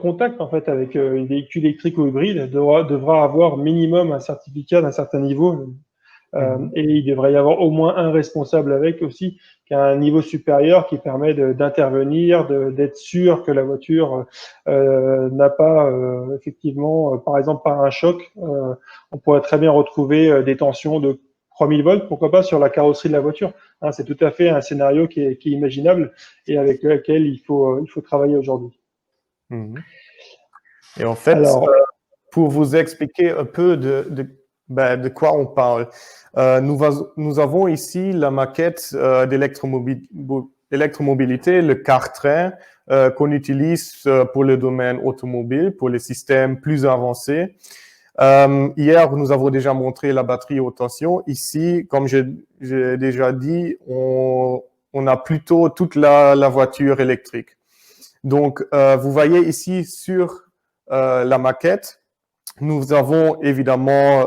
contact en fait avec une véhicule électrique ou hybride devra avoir minimum un certificat d'un certain niveau. Et il devrait y avoir au moins un responsable avec aussi, qui a un niveau supérieur qui permet d'intervenir, d'être sûr que la voiture n'a pas, effectivement, par exemple, par un choc, on pourrait très bien retrouver des tensions de 3000 volts, pourquoi pas, sur la carrosserie de la voiture. Hein, c'est tout à fait un scénario qui est imaginable et avec lequel il faut travailler aujourd'hui. Et en fait, Alors, pour vous expliquer un peu de quoi on parle, nous avons ici la maquette d'électromobilité, le car-train qu'on utilise pour le domaine automobile, pour les systèmes plus avancés. Hier, nous avons déjà montré la batterie haute tension. Ici, comme j'ai déjà dit, on a plutôt toute la voiture électrique. Donc, vous voyez ici sur la maquette, nous avons évidemment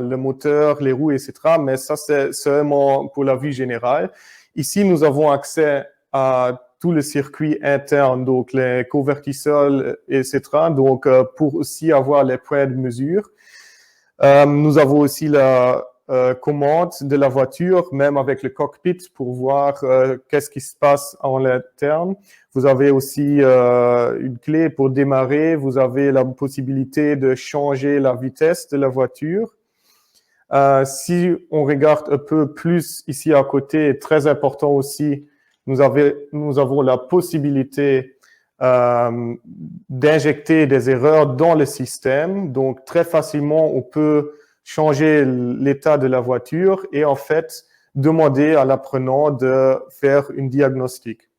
le moteur, les roues, etc. Mais ça, c'est seulement pour la vue générale. Ici, nous avons accès à tout le circuit interne, donc les convertisseurs, etc. Donc, pour aussi avoir les points de mesure. Nous avons aussi la commande de la voiture, même avec le cockpit, pour voir qu'est-ce qui se passe en interne. Vous avez aussi une clé pour démarrer. Vous avez la possibilité de changer la vitesse de la voiture. Si on regarde un peu plus ici à côté, très important aussi, nous avons la possibilité d'injecter des erreurs dans le système. Donc, très facilement, on peut changer l'état de la voiture et en fait, demander à l'apprenant de faire une diagnostic.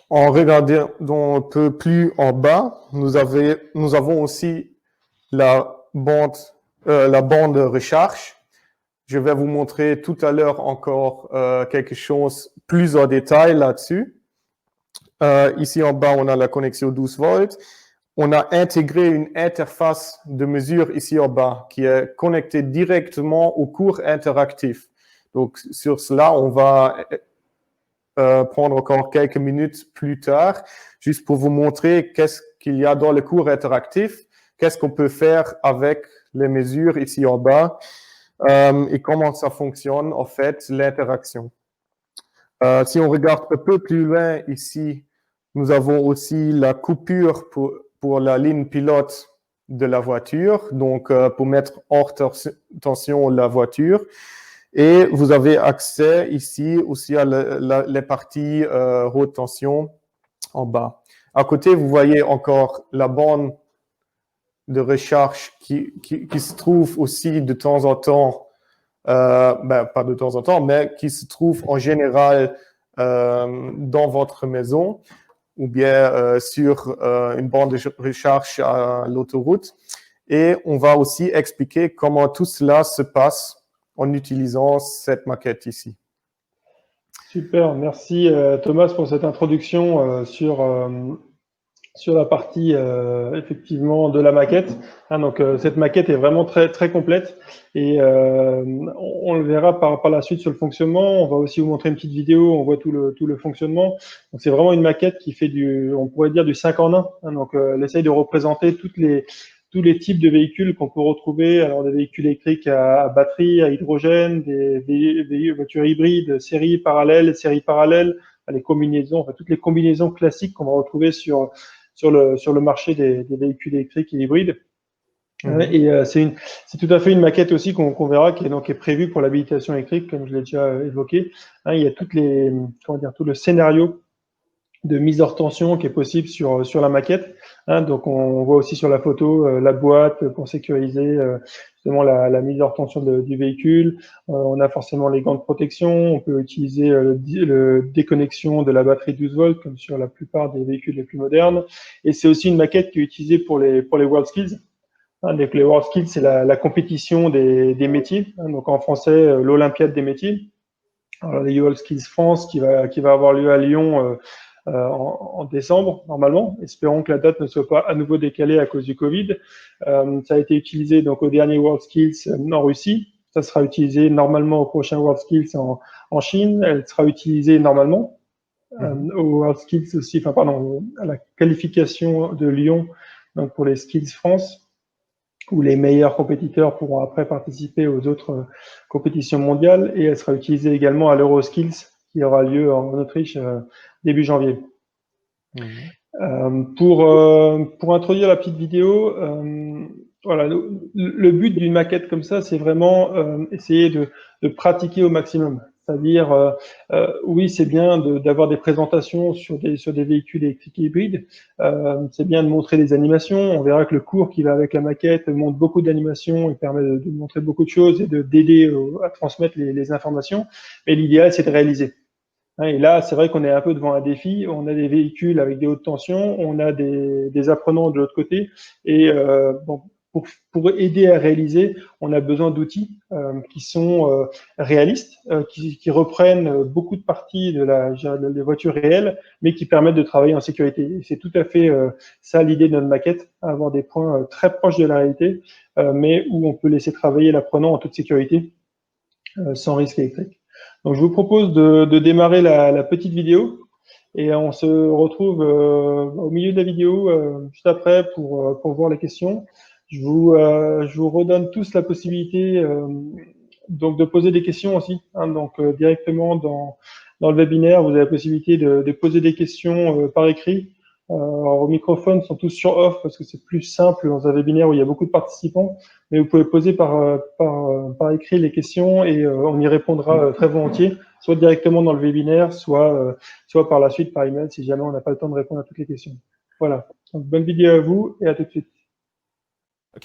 En regardant un peu plus en bas, nous avons aussi la bande de recharge. Je vais vous montrer tout à l'heure encore quelque chose plus en détail là-dessus. Ici en bas, on a la connexion 12 volts. On a intégré une interface de mesure ici en bas qui est connectée directement au cours interactif. Donc, sur cela, on va prendre encore quelques minutes plus tard, juste pour vous montrer qu'est-ce qu'il y a dans le cours interactif, qu'est-ce qu'on peut faire avec les mesures ici en bas et comment ça fonctionne, en fait, l'interaction. Si on regarde un peu plus loin ici, nous avons aussi la coupure pour la ligne pilote de la voiture, donc pour mettre hors tension la voiture. Et vous avez accès ici aussi à les parties haute tension en bas. À côté, vous voyez encore la bande de recharge qui se trouve aussi de temps en temps, pas de temps en temps, mais qui se trouve en général dans votre maison ou bien sur une bande de recharge à l'autoroute. Et on va aussi expliquer comment tout cela se passe en utilisant cette maquette ici. Super, merci Thomas pour cette introduction sur la partie effectivement de la maquette. Hein, donc cette maquette est vraiment très très complète et on le verra par la suite sur le fonctionnement. On va aussi vous montrer une petite vidéo, on voit tout le fonctionnement. Donc c'est vraiment une maquette qui fait on pourrait dire du 5 en 1. Hein, donc elle essaye de représenter tous les types de véhicules qu'on peut retrouver, alors des véhicules électriques à batterie, à hydrogène, des voitures hybrides, séries parallèles, les combinaisons, enfin toutes les combinaisons classiques qu'on va retrouver sur le marché des véhicules électriques et hybrides. Et c'est tout à fait une maquette aussi qu'on verra qui est prévue pour l'habilitation électrique, comme je l'ai déjà évoqué. Hein, il y a tout le scénario de mise hors tension qui est possible sur la maquette. Hein, donc on voit aussi sur la photo la boîte pour sécuriser justement la mise hors tension du véhicule. On a forcément les gants de protection. On peut utiliser le déconnexion de la batterie 12 volts comme sur la plupart des véhicules les plus modernes. Et c'est aussi une maquette qui est utilisée pour les WorldSkills. Hein, donc les WorldSkills, c'est la compétition des métiers. Hein, donc en français, l'Olympiade des métiers. Alors les WorldSkills France qui va avoir lieu à Lyon en décembre, normalement. Espérons que la date ne soit pas à nouveau décalée à cause du Covid. Ça a été utilisé donc au dernier WorldSkills en Russie. Ça sera utilisé normalement au prochain WorldSkills en Chine. Elle sera utilisée normalement au World Skills aussi, enfin pardon, à la qualification de Lyon, donc pour les Skills France, où les meilleurs compétiteurs pourront après participer aux autres compétitions mondiales, et elle sera utilisée également à l'Euroskills, qui aura lieu en Autriche début janvier. Pour introduire la petite vidéo, voilà, le but d'une maquette comme ça, c'est vraiment essayer de pratiquer au maximum. C'est-à-dire, oui, c'est bien d'avoir des présentations sur des véhicules électriques hybrides. C'est bien de montrer des animations. On verra que le cours qui va avec la maquette montre beaucoup d'animations et permet de montrer beaucoup de choses et d'aider à transmettre les informations. Mais l'idéal, c'est de réaliser. Et là, c'est vrai qu'on est un peu devant un défi. On a des véhicules avec des hautes tensions, on a des apprenants de l'autre côté. Et bon, pour aider à réaliser, on a besoin d'outils qui sont réalistes, qui reprennent beaucoup de parties des voitures réelles, mais qui permettent de travailler en sécurité. Et c'est tout à fait ça l'idée de notre maquette, avoir des points très proches de la réalité, mais où on peut laisser travailler l'apprenant en toute sécurité, sans risque électrique. Donc, je vous propose de démarrer la petite vidéo et on se retrouve au milieu de la vidéo juste après pour voir les questions. Je vous redonne tous la possibilité donc de poser des questions aussi. Donc, directement dans le webinaire, vous avez la possibilité de poser des questions par écrit. Alors, vos microphones sont tous sur off parce que c'est plus simple dans un webinaire où il y a beaucoup de participants, mais vous pouvez poser par écrit les questions et on y répondra très volontiers, soit directement dans le webinaire, soit par la suite par email si jamais on n'a pas le temps de répondre à toutes les questions. Voilà. Donc, bonne vidéo à vous et à tout de suite.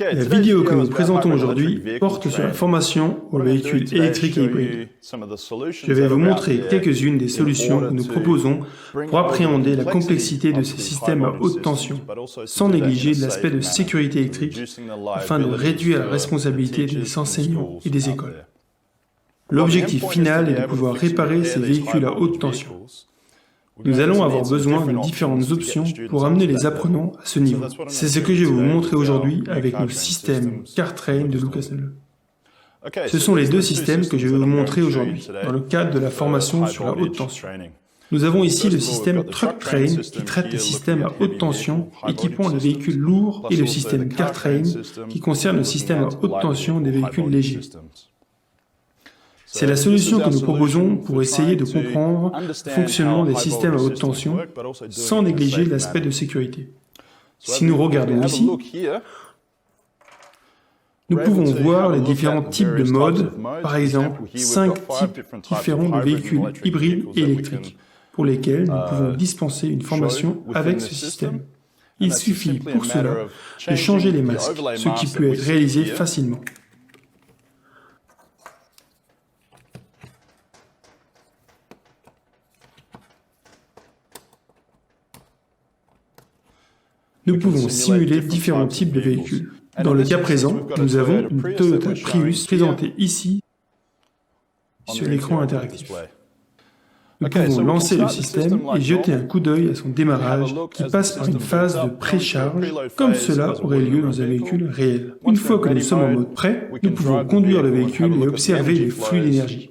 La vidéo que nous présentons aujourd'hui porte sur la formation aux véhicules électriques et hybrides. Je vais vous montrer quelques-unes des solutions que nous proposons pour appréhender la complexité de ces systèmes à haute tension, sans négliger l'aspect de sécurité électrique, afin de réduire la responsabilité des enseignants et des écoles. L'objectif final est de pouvoir réparer ces véhicules à haute tension. Nous allons avoir besoin de différentes options pour amener les apprenants à ce niveau. C'est ce que je vais vous montrer aujourd'hui avec le système CarTrain de LucasNL. Ce sont les deux systèmes que je vais vous montrer aujourd'hui, dans le cadre de la formation sur la haute tension. Nous avons ici le système TruckTrain qui traite les systèmes à haute tension équipant les véhicules lourds et le système CarTrain qui concerne le système à haute tension des véhicules légers. C'est la solution que nous proposons pour essayer de comprendre le fonctionnement des systèmes à haute tension sans négliger l'aspect de sécurité. Si nous regardons ici, nous pouvons voir les différents types de modes, par exemple 5 types différents de véhicules hybrides et électriques, pour lesquels nous pouvons dispenser une formation avec ce système. Il suffit pour cela de changer les masques, ce qui peut être réalisé facilement. Nous pouvons simuler différents types de véhicules. Dans le cas présent, nous avons une Toyota Prius présentée ici sur l'écran interactif. Nous pouvons lancer le système et jeter un coup d'œil à son démarrage qui passe par une phase de précharge, comme cela aurait lieu dans un véhicule réel. Une fois que nous sommes en mode prêt, nous pouvons conduire le véhicule et observer les flux d'énergie.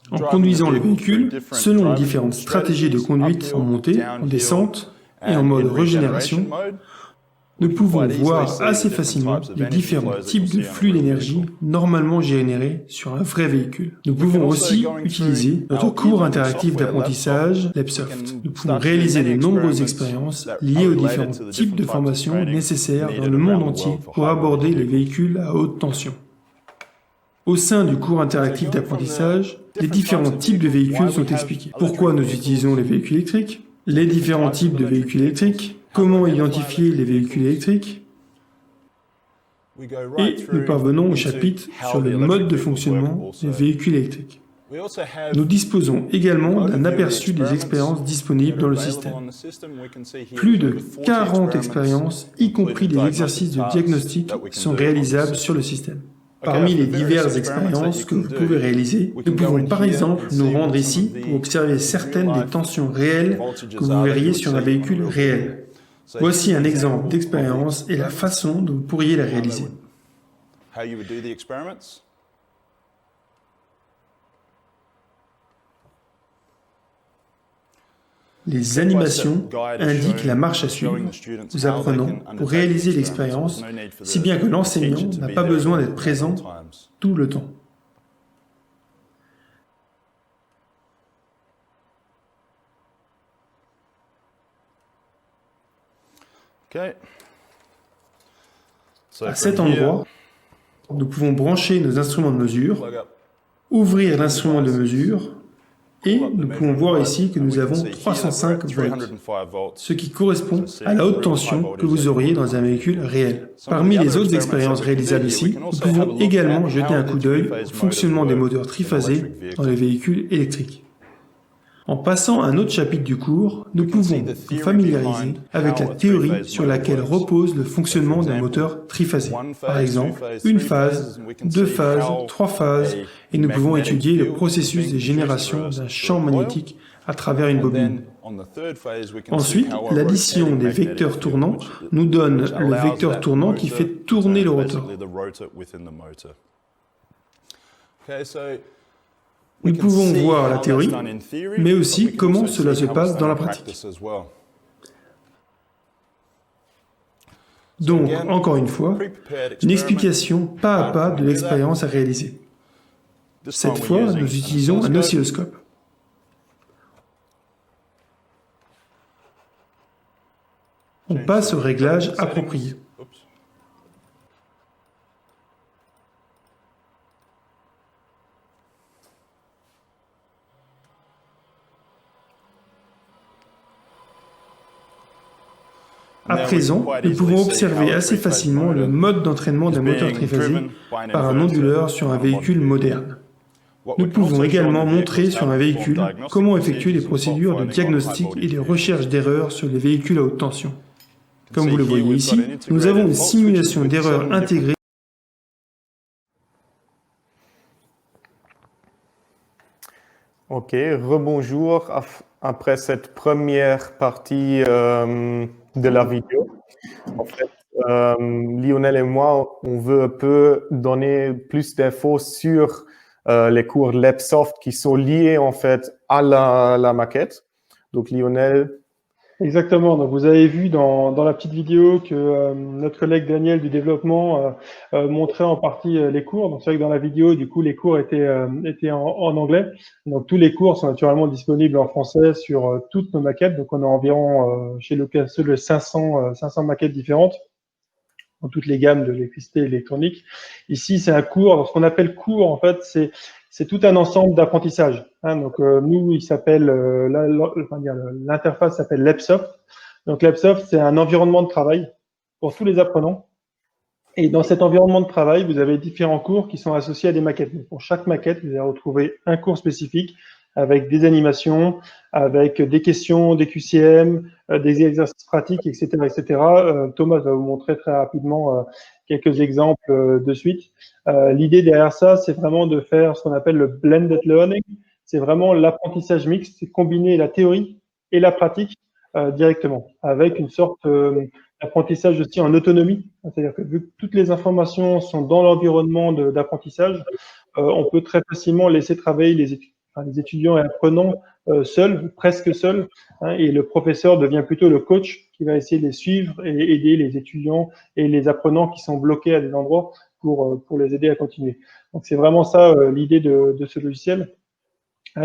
En conduisant le véhicule, selon les différentes stratégies de conduite en montée, en descente et en mode régénération, nous pouvons voir assez facilement les différents types de flux d'énergie normalement générés sur un vrai véhicule. Nous pouvons aussi utiliser notre cours interactif d'apprentissage, LabSoft. Nous pouvons réaliser de nombreuses expériences liées aux différents types de formations nécessaires dans le monde entier pour aborder les véhicules à haute tension. Au sein du cours interactif d'apprentissage, les différents types de véhicules sont expliqués. Pourquoi nous utilisons les véhicules électriques, les différents types de véhicules électriques, comment identifier les véhicules électriques, et nous parvenons au chapitre sur le mode de fonctionnement des véhicules électriques. Nous disposons également d'un aperçu des expériences disponibles dans le système. Plus de 40 expériences, y compris des exercices de diagnostic, sont réalisables sur le système. Parmi les diverses expériences que vous pouvez réaliser, nous pouvons par exemple nous rendre ici pour observer certaines des tensions réelles que vous verriez sur un véhicule réel. Voici un exemple d'expérience et la façon dont vous pourriez la réaliser. Les animations indiquent la marche à suivre aux apprenants pour réaliser l'expérience, si bien que l'enseignant n'a pas besoin d'être présent tout le temps. À cet endroit, nous pouvons brancher nos instruments de mesure, ouvrir l'instrument de mesure, et nous pouvons voir ici que nous avons 305 volts, ce qui correspond à la haute tension que vous auriez dans un véhicule réel. Parmi les autres expériences réalisables ici, nous pouvons également jeter un coup d'œil au fonctionnement des moteurs triphasés dans les véhicules électriques. En passant à un autre chapitre du cours, nous pouvons nous familiariser avec la théorie sur laquelle repose le fonctionnement d'un moteur triphasé. Par exemple, une phase, 2 phases, 3 phases, et nous pouvons étudier le processus de génération d'un champ magnétique à travers une bobine. Ensuite, l'addition des vecteurs tournants nous donne le vecteur tournant qui fait tourner le rotor. Nous pouvons voir la théorie, mais aussi comment cela se passe dans la pratique. Donc, encore une fois, une explication pas à pas de l'expérience à réaliser. Cette fois, nous utilisons un oscilloscope. On passe au réglage approprié. À présent, nous pouvons observer assez facilement le mode d'entraînement d'un moteur triphasé par un onduleur sur un véhicule moderne. Nous pouvons également montrer sur un véhicule comment effectuer les procédures de diagnostic et les recherches d'erreurs sur les véhicules à haute tension. Comme vous le voyez ici, nous avons une simulation d'erreurs intégrée. Ok, rebonjour après cette première partie de la vidéo. En fait, Lionel et moi, on veut un peu donner plus d'infos sur les cours LabSoft qui sont liés en fait à la maquette. Donc Lionel. Exactement. Donc vous avez vu dans la petite vidéo que notre collègue Daniel du développement montrait en partie les cours. Donc c'est vrai que dans la vidéo, du coup, les cours étaient en anglais. Donc tous les cours sont naturellement disponibles en français sur toutes nos maquettes. Donc on a environ chez LocalSol 500 maquettes différentes dans toutes les gammes de l'électricité et électronique. Ici, c'est un cours. Ce qu'on appelle cours, en fait, c'est tout un ensemble d'apprentissage. Donc, nous, il s'appelle l'interface s'appelle LabSoft. Donc, LabSoft, c'est un environnement de travail pour tous les apprenants. Et dans cet environnement de travail, vous avez différents cours qui sont associés à des maquettes. Donc, pour chaque maquette, vous allez retrouver un cours spécifique avec des animations, avec des questions, des QCM, des exercices pratiques, etc., etc. Thomas va vous montrer très rapidement quelques exemples de suite. L'idée derrière ça, c'est vraiment de faire ce qu'on appelle le blended learning. C'est vraiment l'apprentissage mixte, c'est combiner la théorie et la pratique directement, avec une sorte d'apprentissage aussi en autonomie. C'est-à-dire que vu que toutes les informations sont dans l'environnement d'apprentissage, on peut très facilement laisser travailler les étudiants et apprenants seuls, presque seuls, et le professeur devient plutôt le coach qui va essayer de les suivre et aider les étudiants et les apprenants qui sont bloqués à des endroits pour les aider à continuer. Donc c'est vraiment ça l'idée de ce logiciel.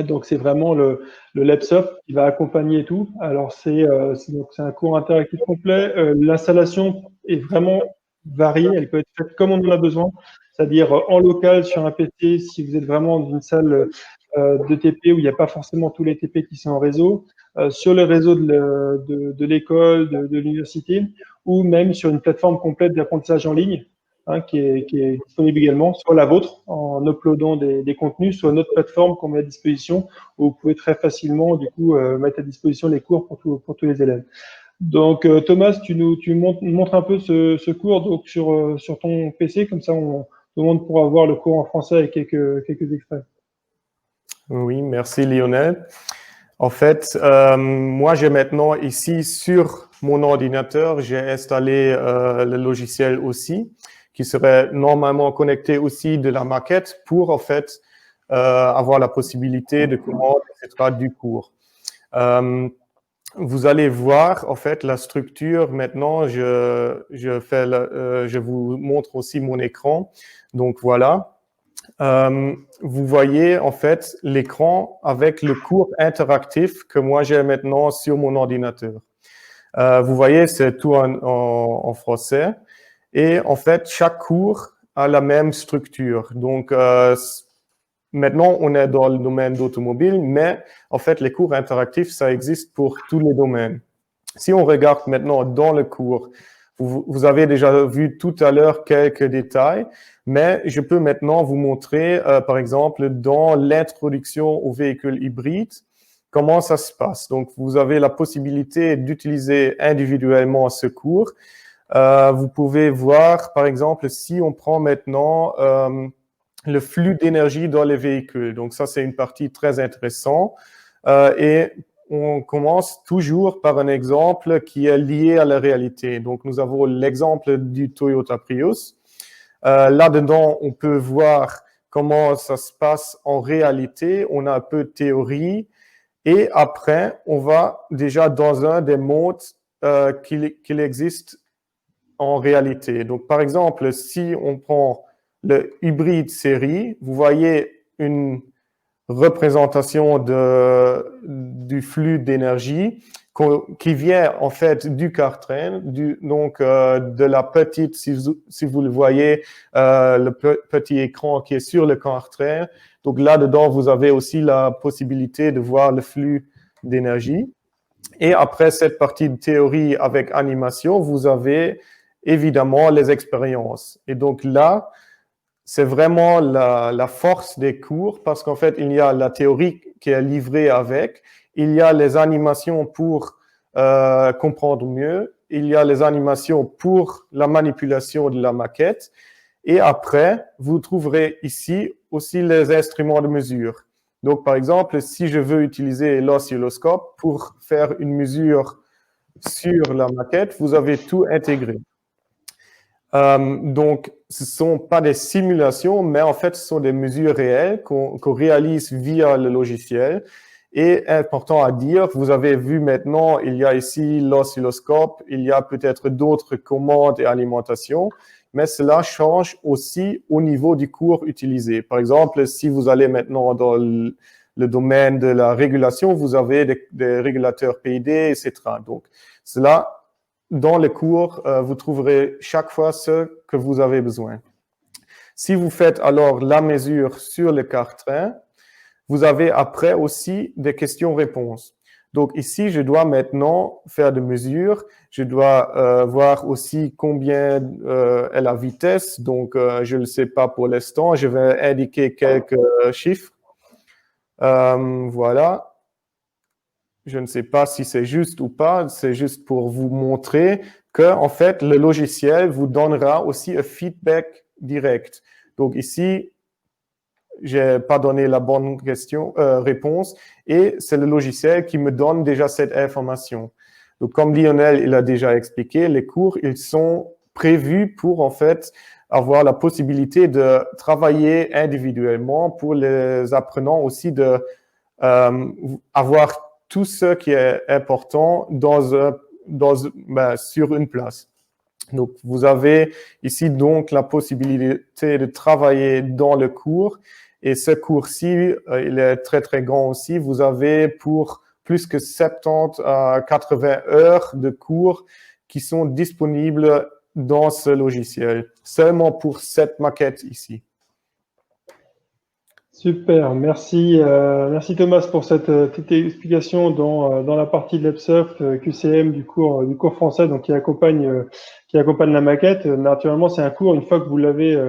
Donc c'est vraiment le LabSoft qui va accompagner tout. Alors c'est un cours interactif complet. L'installation est vraiment variée, elle peut être faite comme on en a besoin, c'est-à-dire en local sur un PC si vous êtes vraiment dans une salle de TP où il n'y a pas forcément tous les TP qui sont en réseau, sur le réseau de l'école, de l'université, ou même sur une plateforme complète d'apprentissage en ligne, qui est disponible également, soit la vôtre en uploadant des contenus, soit notre plateforme qu'on met à disposition où vous pouvez très facilement du coup mettre à disposition les cours pour tous les élèves. Donc Thomas, tu montres un peu ce cours donc sur ton PC, comme ça tout le monde pourra voir le cours en français avec quelques extraits. Oui, merci Lionel. En fait, moi j'ai maintenant ici sur mon ordinateur, j'ai installé le logiciel aussi, qui serait normalement connecté aussi de la maquette pour en fait avoir la possibilité de commande, etc. du cours. vous allez voir en fait la structure. Maintenant, je vous montre aussi mon écran. Donc voilà, vous voyez en fait l'écran avec le cours interactif que moi j'ai maintenant sur mon ordinateur. Vous voyez, c'est tout en français. Et en fait, chaque cours a la même structure. Donc, maintenant, on est dans le domaine d'automobile, mais en fait, les cours interactifs, ça existe pour tous les domaines. Si on regarde maintenant dans le cours, vous avez déjà vu tout à l'heure quelques détails, mais je peux maintenant vous montrer, par exemple, dans l'introduction aux véhicules hybrides, comment ça se passe. Donc, vous avez la possibilité d'utiliser individuellement ce cours. Vous pouvez voir, par exemple, si on prend maintenant le flux d'énergie dans les véhicules. Donc, ça, c'est une partie très intéressante. Et on commence toujours par un exemple qui est lié à la réalité. Donc, nous avons l'exemple du Toyota Prius. Là-dedans, on peut voir comment ça se passe en réalité. On a un peu de théorie. Et après, on va déjà dans un des modes qu'il existe en réalité. Donc, par exemple, si on prend le hybride série, vous voyez une représentation du flux d'énergie qui vient en fait du car-train, donc de la petite, si vous le voyez, le petit écran qui est sur le car-train. Donc là-dedans, vous avez aussi la possibilité de voir le flux d'énergie. Et après cette partie de théorie avec animation, vous avez évidemment les expériences. Et donc là, c'est vraiment la force des cours parce qu'en fait, il y a la théorie qui est livrée avec, il y a les animations pour comprendre mieux, il y a les animations pour la manipulation de la maquette et après, vous trouverez ici aussi les instruments de mesure. Donc, par exemple, si je veux utiliser l'oscilloscope pour faire une mesure sur la maquette, vous avez tout intégré. Donc, ce ne sont pas des simulations, mais en fait, ce sont des mesures réelles qu'on réalise via le logiciel. Et important à dire, vous avez vu maintenant, il y a ici l'oscilloscope, il y a peut-être d'autres commandes et alimentations, mais cela change aussi au niveau du cours utilisé. Par exemple, si vous allez maintenant dans le domaine de la régulation, vous avez des régulateurs PID, etc. Donc, cela, dans les cours, vous trouverez chaque fois ce que vous avez besoin. Si vous faites alors la mesure sur le car-train, vous avez après aussi des questions-réponses. Donc ici, je dois maintenant faire des mesures. Je dois voir aussi combien est la vitesse. Donc, je ne le sais pas pour l'instant. Je vais indiquer quelques chiffres. Voilà. Je ne sais pas si c'est juste ou pas. C'est juste pour vous montrer que, en fait, le logiciel vous donnera aussi un feedback direct. Donc ici, j'ai pas donné la bonne réponse et c'est le logiciel qui me donne déjà cette information. Donc, comme Lionel, il a déjà expliqué, les cours, ils sont prévus pour, en fait, avoir la possibilité de travailler individuellement pour les apprenants aussi de avoir tout ce qui est important sur une place. Donc, vous avez ici donc la possibilité de travailler dans le cours. Et ce cours-ci, il est très, très grand aussi. Vous avez pour plus que 70 à 80 heures de cours qui sont disponibles dans ce logiciel, seulement pour cette maquette ici. Super, merci, merci Thomas pour cette explication dans la partie de l'EPSOFT QCM du cours français, donc qui accompagne la maquette. Naturellement, c'est un cours, une fois que vous l'avez,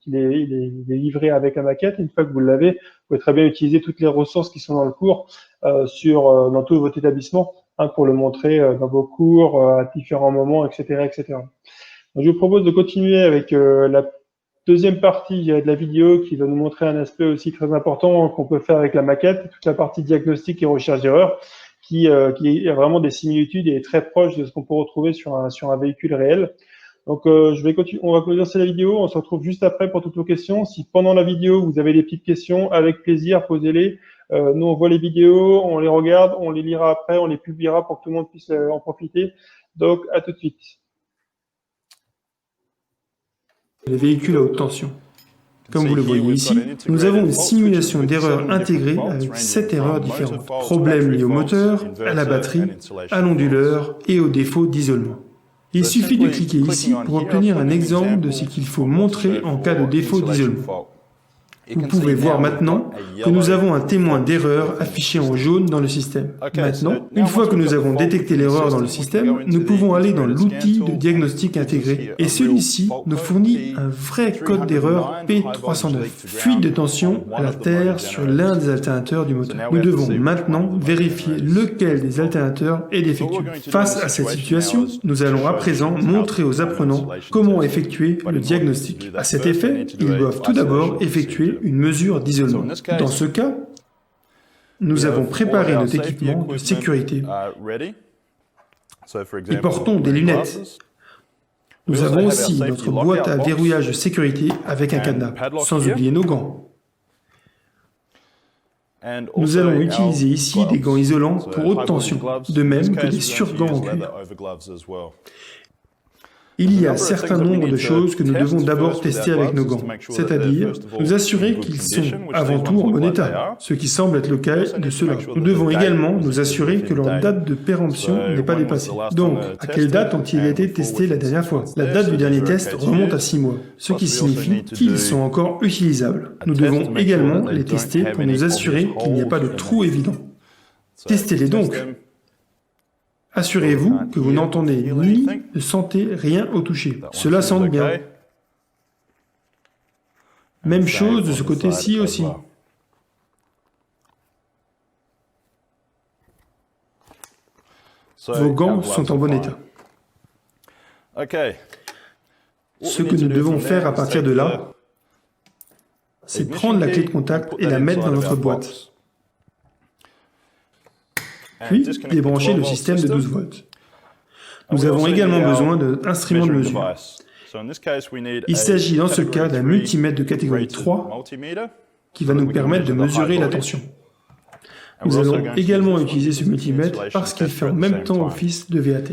il est livré avec la maquette. Une fois que vous l'avez, vous pouvez très bien utiliser toutes les ressources qui sont dans le cours dans tout votre établissement pour le montrer dans vos cours à différents moments, etc., etc. Donc, je vous propose de continuer avec la deuxième partie de la vidéo qui va nous montrer un aspect aussi très important qu'on peut faire avec la maquette, toute la partie diagnostic et recherche d'erreurs, qui a vraiment des similitudes et est très proche de ce qu'on peut retrouver sur un véhicule réel. Donc, on va commencer la vidéo, on se retrouve juste après pour toutes vos questions. Si pendant la vidéo, vous avez des petites questions, avec plaisir, posez-les. Nous, on voit les vidéos, on les regarde, on les lira après, on les publiera pour que tout le monde puisse en profiter. Donc, à tout de suite. Les véhicules à haute tension. Comme vous le voyez ici, nous avons une simulation d'erreurs intégrée avec 7 erreurs différentes. Problèmes liés au moteur, à la batterie, à l'onduleur et aux défauts d'isolement. Il suffit de cliquer ici pour obtenir un exemple de ce qu'il faut montrer en cas de défaut d'isolement. Vous pouvez voir maintenant que nous avons un témoin d'erreur affiché en jaune dans le système. Maintenant, une fois que nous avons détecté l'erreur dans le système, nous pouvons aller dans l'outil de diagnostic intégré et celui-ci nous fournit un vrai code d'erreur P309, fuite de tension à la terre sur l'un des alternateurs du moteur. Nous devons maintenant vérifier lequel des alternateurs est défectueux. Face à cette situation, nous allons à présent montrer aux apprenants comment effectuer le diagnostic. À cet effet, ils doivent tout d'abord effectuer une mesure d'isolement. Dans ce cas, nous avons préparé notre équipement de sécurité et portons des lunettes. Nous avons aussi notre boîte à verrouillage de sécurité avec un cadenas, sans oublier nos gants. Nous allons utiliser ici des gants isolants pour haute tension, de même que des surgants en cuir. Il y a un certain nombre de choses que nous devons d'abord tester avec nos gants, c'est-à-dire nous assurer qu'ils sont avant tout en bon état, ce qui semble être le cas de ceux-là. Nous devons également nous assurer que leur date de péremption n'est pas dépassée. Donc, à quelle date ont-ils été testés la dernière fois? La date du dernier test remonte à 6 mois, ce qui signifie qu'ils sont encore utilisables. Nous devons également les tester pour nous assurer qu'il n'y a pas de trou évident. Testez-les donc. Assurez-vous que vous n'entendez ni ne sentez rien au toucher. Cela sent bien. Même chose de ce côté-ci aussi. Vos gants sont en bon état. Ce que nous devons faire à partir de là, c'est prendre la clé de contact et la mettre dans notre boîte. Puis débrancher le système de 12 volts. Nous avons également besoin d'instruments de mesure. Il s'agit dans ce cas d'un multimètre de catégorie 3 qui va nous permettre de mesurer la tension. Nous allons également utiliser ce multimètre parce qu'il fait en même temps office de VAT.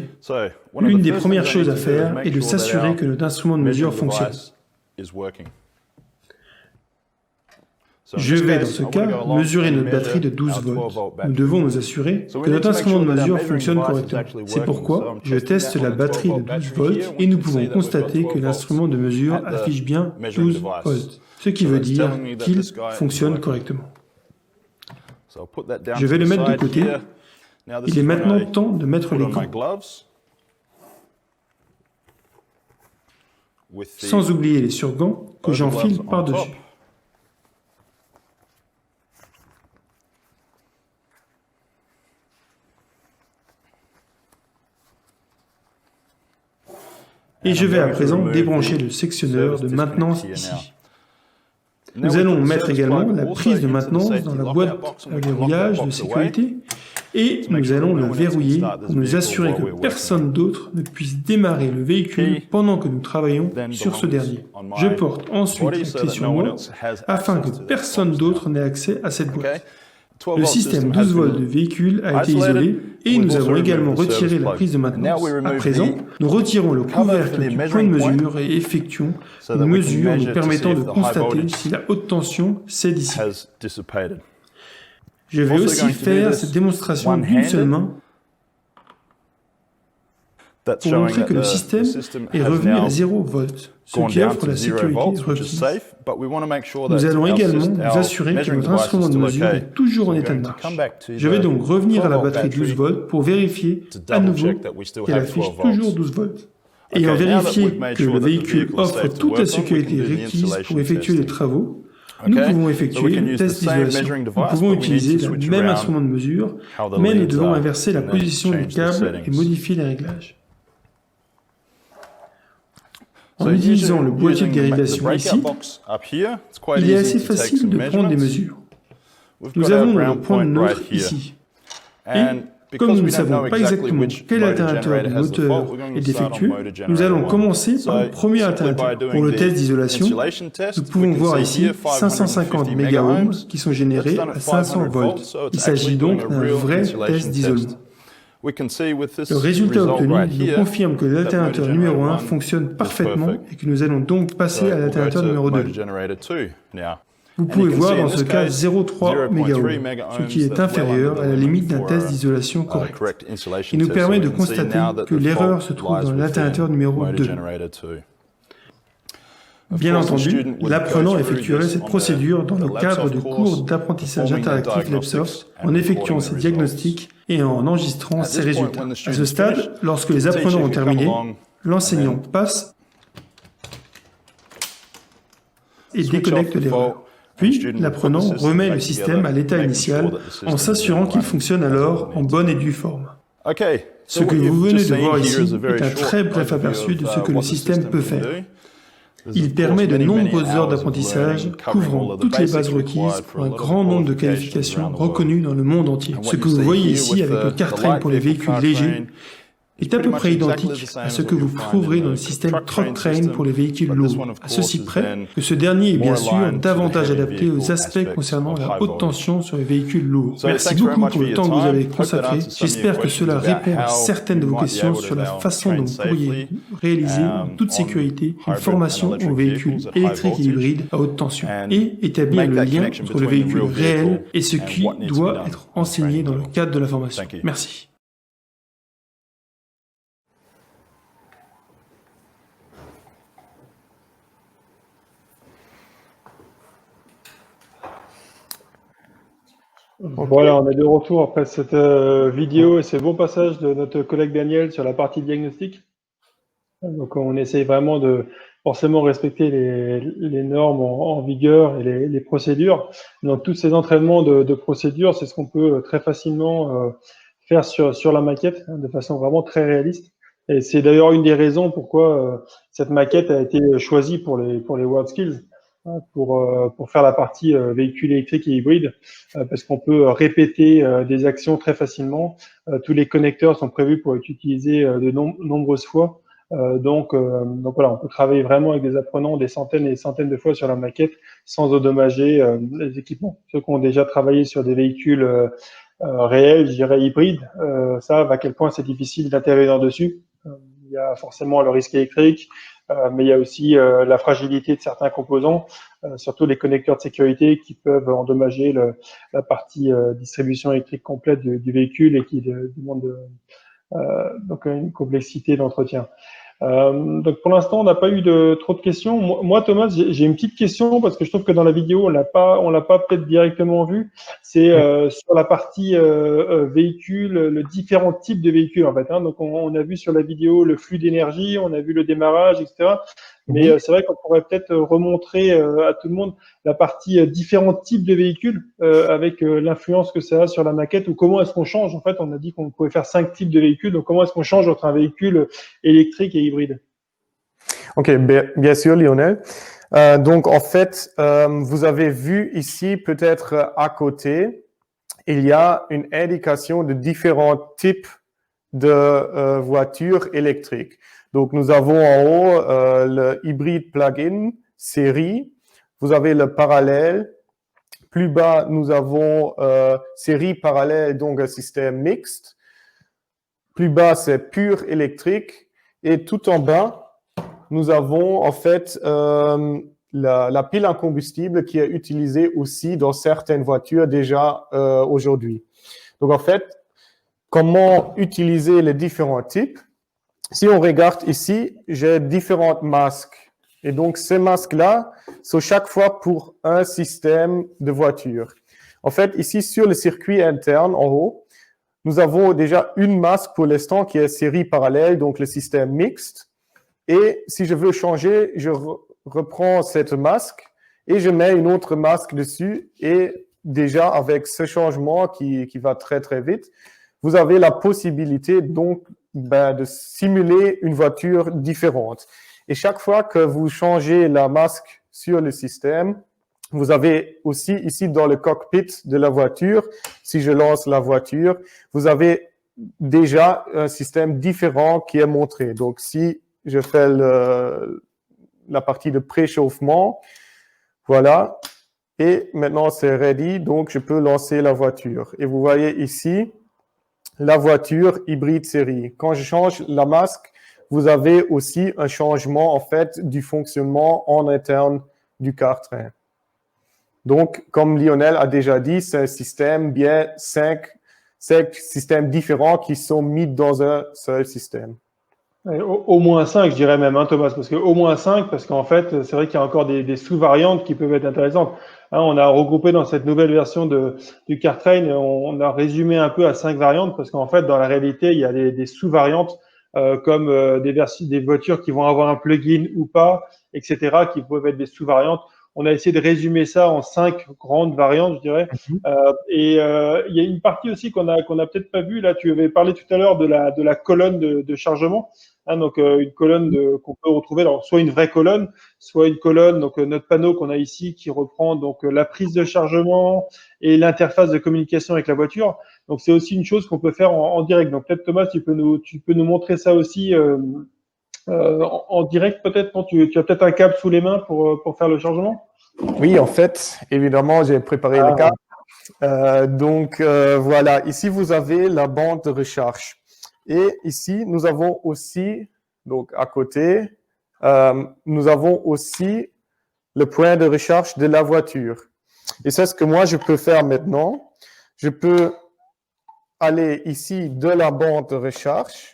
L'une des premières choses à faire est de s'assurer que notre instrument de mesure fonctionne. Je vais, dans ce cas, mesurer notre batterie de 12 volts. Nous devons nous assurer que notre instrument de mesure fonctionne correctement. C'est pourquoi je teste la batterie de 12 volts et nous pouvons constater que l'instrument de mesure affiche bien 12 volts, ce qui veut dire qu'il fonctionne correctement. Je vais le mettre de côté. Il est maintenant temps de mettre les gants. Sans oublier les surgants que j'enfile par-dessus. Et je vais à présent débrancher le sectionneur de maintenance ici. Nous allons mettre également la prise de maintenance dans la boîte à verrouillage de sécurité et nous allons le verrouiller pour nous assurer que personne d'autre ne puisse démarrer le véhicule pendant que nous travaillons sur ce dernier. Je porte ensuite la clé sur moi afin que personne d'autre n'ait accès à cette boîte. Le système 12 volts de véhicule a été isolé et nous avons également retiré la prise de maintenance. À présent, nous retirons le couvercle du point de mesure et effectuons une mesure nous permettant de constater si la haute tension s'est dissipée. Je vais aussi faire cette démonstration d'une seule main pour montrer que le système est revenu à 0 volts, ce qui offre la sécurité requise. Nous allons également nous assurer que notre instrument de mesure est toujours en état de marche. Je vais donc revenir à la batterie 12 volts pour vérifier à nouveau qu'elle affiche toujours 12 volts. Ayant vérifié que le véhicule offre toute la sécurité requise pour effectuer les travaux, nous pouvons effectuer un test d'isolation. Nous pouvons utiliser le même instrument de mesure, mais nous devons inverser la position du câble et modifier les réglages. En utilisant le boîtier de dérivation ici, il est assez facile de prendre des mesures. Nous avons le point de neutre ici. Et Comme nous ne savons pas exactement quel alternateur de moteur est défectueux, nous allons commencer par le premier alternateur. Pour le test d'isolation, nous pouvons voir ici 550 mégaohms qui sont générés à 500 volts. Il s'agit donc d'un vrai test d'isolement. Le résultat obtenu nous confirme que l'alternateur numéro 1 fonctionne parfaitement et que nous allons donc passer à l'alternateur numéro 2. Vous pouvez voir dans ce cas 0,3 MΩ, ce qui est inférieur à la limite d'un test d'isolation correct. Il nous permet de constater que l'erreur se trouve dans l'alternateur numéro 2. Bien entendu, l'apprenant effectuerait cette procédure dans le cadre de cours d'apprentissage interactif LabSoft, en effectuant ses diagnostics et en enregistrant ses résultats. À ce stade, lorsque les apprenants ont terminé, l'enseignant passe et déconnecte l'erreur. Puis, l'apprenant remet le système à l'état initial en s'assurant qu'il fonctionne alors en bonne et due forme. Ce que vous venez de voir ici est un très bref aperçu de ce que le système peut faire. Il permet de nombreuses heures d'apprentissage, couvrant toutes les bases requises pour un grand nombre de qualifications reconnues dans le monde entier. Ce que vous voyez ici avec le CarTrain pour les véhicules légers est à peu près identique à ce que vous trouverez dans le système TruckTrain pour les véhicules lourds, à ceci près que ce dernier est bien sûr davantage adapté aux aspects concernant la haute tension sur les véhicules lourds. Merci beaucoup pour le temps que vous avez consacré. J'espère que cela répond à certaines de vos questions sur la façon dont vous pourriez réaliser en toute sécurité une formation aux véhicules électriques et hybrides à haute tension et établir le lien entre le véhicule réel et ce qui doit être enseigné dans le cadre de la formation. Merci. Voilà, on est de retour après cette vidéo et ce beau passage de notre collègue Daniel sur la partie diagnostic. Donc on essaye vraiment de forcément respecter les normes en vigueur et les procédures. Donc tous ces entraînements de procédures, c'est ce qu'on peut très facilement faire sur la maquette, de façon vraiment très réaliste. Et c'est d'ailleurs une des raisons pourquoi cette maquette a été choisie pour les WorldSkills. Pour faire la partie véhicule électrique et hybride, parce qu'on peut répéter des actions très facilement. Tous les connecteurs sont prévus pour être utilisés de nombreuses fois. Donc voilà, on peut travailler vraiment avec des apprenants des centaines et des centaines de fois sur la maquette sans endommager les équipements. Ceux qui ont déjà travaillé sur des véhicules réels, je dirais hybrides, savent à quel point c'est difficile d'intervenir dessus. Il y a forcément le risque électrique, mais il y a aussi la fragilité de certains composants, surtout les connecteurs de sécurité qui peuvent endommager la partie distribution électrique complète du véhicule et qui demande donc une complexité d'entretien. Donc pour l'instant, on n'a pas eu trop de questions. Moi, Thomas, j'ai une petite question parce que je trouve que dans la vidéo, on l'a pas peut-être directement vu. C'est sur la partie véhicule, le différents types de véhicules en fait. Donc on a vu sur la vidéo le flux d'énergie, on a vu le démarrage, etc. Mais c'est vrai qu'on pourrait peut-être remontrer à tout le monde la partie différents types de véhicules avec l'influence que ça a sur la maquette ou comment est-ce qu'on change. En fait, on a dit qu'on pouvait faire 5 types de véhicules. Donc comment est-ce qu'on change entre un véhicule électrique et hybride? Ok, bien sûr, Lionel. Donc en fait, vous avez vu ici peut-être à côté, il y a une indication de différents types de voitures électriques. Donc, nous avons en haut le hybride plug-in série. Vous avez le parallèle. Plus bas, nous avons série parallèle, donc un système mixte. Plus bas, c'est pur électrique. Et tout en bas, nous avons en fait la pile à combustible qui est utilisée aussi dans certaines voitures déjà aujourd'hui. Donc, en fait, comment utiliser les différents types? Si on regarde ici, j'ai différents masques. Et donc, ces masques-là sont chaque fois pour un système de voiture. En fait, ici, sur le circuit interne, en haut, nous avons déjà une masque pour l'instant qui est série parallèle, donc le système mixte. Et si je veux changer, je reprends cette masque et je mets une autre masque dessus. Et déjà, avec ce changement qui va très, très vite, vous avez la possibilité donc de simuler une voiture différente. Et chaque fois que vous changez la masque sur le système, vous avez aussi ici dans le cockpit de la voiture, si je lance la voiture, vous avez déjà un système différent qui est montré. Donc, si je fais la partie de préchauffement, voilà, et maintenant c'est ready, donc je peux lancer la voiture. Et vous voyez ici, la voiture hybride série. Quand je change la masque, vous avez aussi un changement en fait du fonctionnement en interne du car-train. Donc, comme Lionel a déjà dit, c'est un système bien 5 systèmes différents qui sont mis dans un seul système. Au moins 5, je dirais même, hein, Thomas, parce que au moins 5, parce qu'en fait, c'est vrai qu'il y a encore des sous-variantes qui peuvent être intéressantes. Hein, on a regroupé dans cette nouvelle version du CarTrain, on a résumé un peu à 5 variantes, parce qu'en fait, dans la réalité, il y a des sous-variantes, comme des voitures qui vont avoir un plug-in ou pas, etc., qui peuvent être des sous-variantes. On a essayé de résumer ça en 5 grandes variantes, je dirais. Il y a une partie aussi qu'on a peut-être pas vue. Là, tu avais parlé tout à l'heure de la colonne de chargement. Hein, donc une colonne qu'on peut retrouver, alors soit une vraie colonne, soit une colonne, donc notre panneau qu'on a ici qui reprend donc la prise de chargement et l'interface de communication avec la voiture. Donc c'est aussi une chose qu'on peut faire en direct. Donc peut-être Thomas, tu peux nous montrer ça aussi en direct peut-être quand tu as peut-être un câble sous les mains pour faire le chargement. Oui, en fait, évidemment, j'ai préparé le câble. Donc voilà, ici vous avez la bande de recharge. Et ici, nous avons aussi, donc à côté, nous avons aussi le point de recharge de la voiture. Et c'est ce que moi, je peux faire maintenant. Je peux aller ici de la bande de recharge.